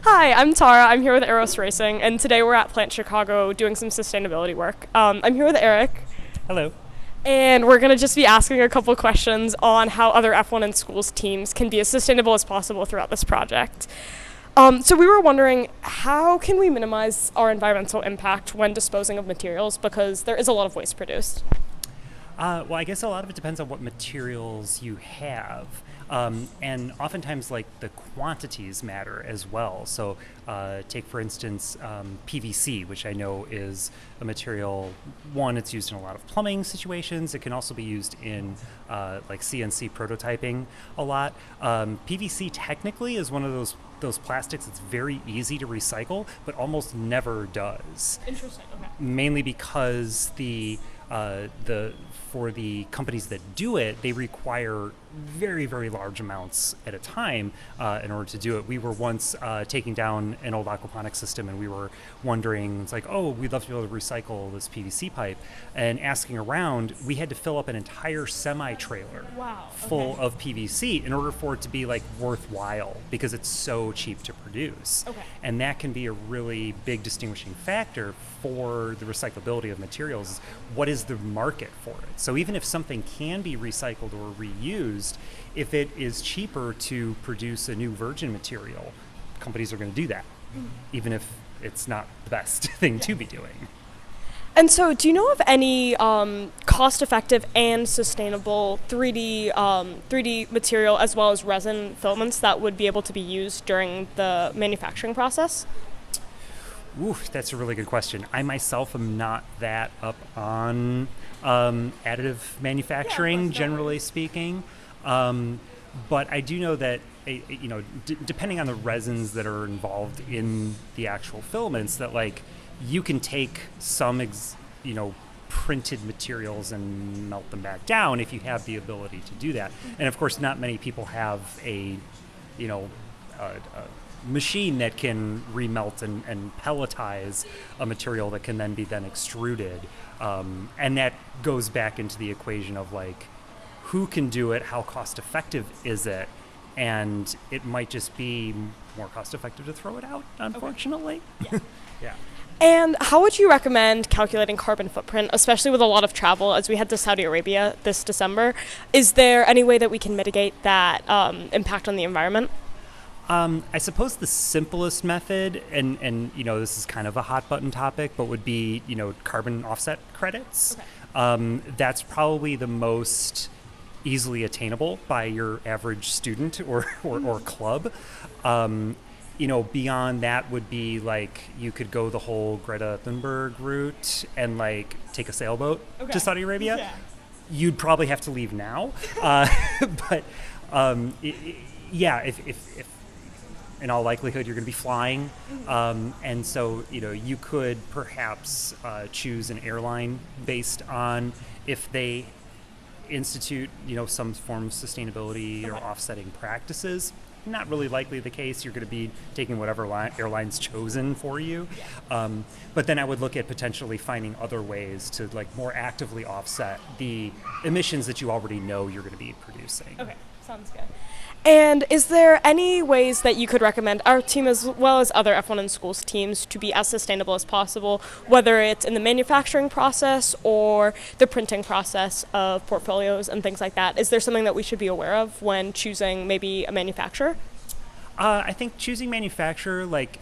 Hi, I'm Tara. I'm here with Aeros Racing, and today we're at Plant Chicago doing some sustainability work. I'm here with Eric, Hello. and we're going to just be asking a couple questions on how other F1 and schools teams can be as sustainable as possible throughout this project. So we were wondering, how can we minimize our environmental impact when disposing of materials, because there is a lot of waste produced? Well, I guess a lot of it depends on what materials you have. And oftentimes, like, the quantities matter as well. So, take, for instance, PVC, which I know is a material, one, it's used in a lot of plumbing situations. It can also be used in, like, CNC prototyping a lot. PVC technically is one of those plastics that's very easy to recycle, but almost never does. Interesting. Okay. Mainly because for the companies that do it, they require very, very large amounts at a time in order to do it. We were once taking down an old aquaponics system, and we were wondering, it's like, oh, we'd love to be able to recycle this PVC pipe. And asking around, we had to fill up an entire semi-trailer full of PVC in order for it to be, like, worthwhile, because it's so cheap to produce. Okay. And that can be a really big distinguishing factor for the recyclability of materials. What is the market for it? So even if something can be recycled or reused, if it is cheaper to produce a new virgin material, companies are going to do that, even if it's not the best thing to be doing. And so, do you know of any cost-effective and sustainable 3D material as well as resin filaments that would be able to be used during the manufacturing process? Ooh, that's a really good question. I myself am not that up on additive manufacturing, generally speaking. But I do know that, depending on the resins that are involved in the actual filaments, that, like, you can take some, printed materials and melt them back down if you have the ability to do that. And of course, not many people have a machine that can remelt and pelletize a material that can then be extruded. And that goes back into the equation of, like, who can do it, how cost effective is it, and it might just be more cost effective to throw it out, unfortunately. Okay. Yeah. And how would you recommend calculating carbon footprint, especially with a lot of travel as we head to Saudi Arabia this December? Is there any way that we can mitigate that impact on the environment? I suppose the simplest method, and this is kind of a hot button topic, but would be, carbon offset credits. Okay. That's probably the most easily attainable by your average student or club. Beyond that would be, like, you could go the whole Greta Thunberg route and, like, take a sailboat to Saudi Arabia. Yeah. You'd probably have to leave now. But if in all likelihood you're going to be flying, and so you could perhaps choose an airline based on if they institute some form of sustainability or offsetting practices. Not really likely the case. You're going to be taking whatever airline's chosen for you. But then I would look at potentially finding other ways to, like, more actively offset the emissions that you already know you're going to be producing. Okay, sounds good. And is there any ways that you could recommend our team, as well as other F1 and schools teams, to be as sustainable as possible, whether it's in the manufacturing process or the printing process of portfolios and things like that? Is there something that we should be aware of when choosing maybe a manufacturer? I think choosing manufacturer, like,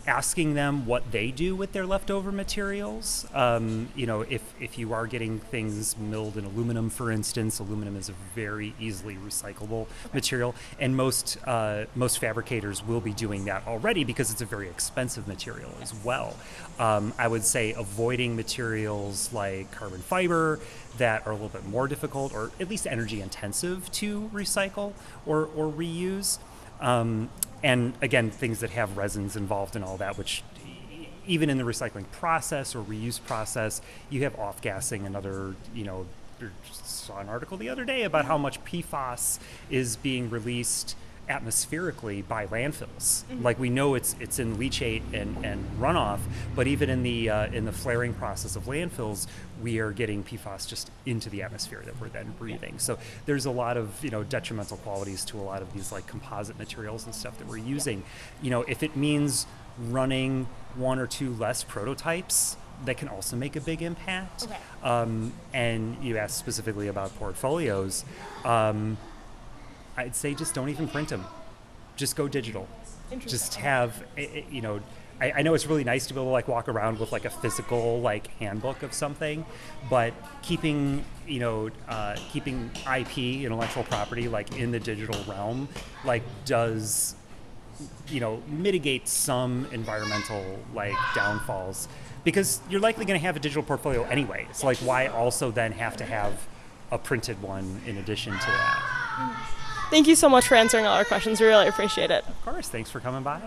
asking them what they do with their leftover materials. If you are getting things milled in aluminum, for instance, aluminum is a very easily recyclable material, and most fabricators will be doing that already because it's a very expensive material as well. I would say avoiding materials like carbon fiber that are a little bit more difficult or at least energy intensive to recycle or reuse. And again, things that have resins involved and all that, which even in the recycling process or reuse process, you have off-gassing and other, I saw an article the other day about how much PFAS is being released atmospherically by landfills. Like we know it's in leachate and runoff, but even in the flaring process of landfills, we are getting PFAS just into the atmosphere that we're then breathing. So there's a lot of detrimental qualities to a lot of these like composite materials and stuff that we're using. If it means running one or two less prototypes, that can also make a big impact. Okay. And you asked specifically about portfolios. I'd say just don't even print them. Just go digital. Just have, I know it's really nice to be able to like walk around with like a physical like handbook of something, but keeping IP, intellectual property, like in the digital realm, like does, mitigate some environmental like downfalls, because you're likely going to have a digital portfolio anyway. So like why also then have to have a printed one in addition to that? Thank you so much for answering all our questions. We really appreciate it. Of course, thanks for coming by.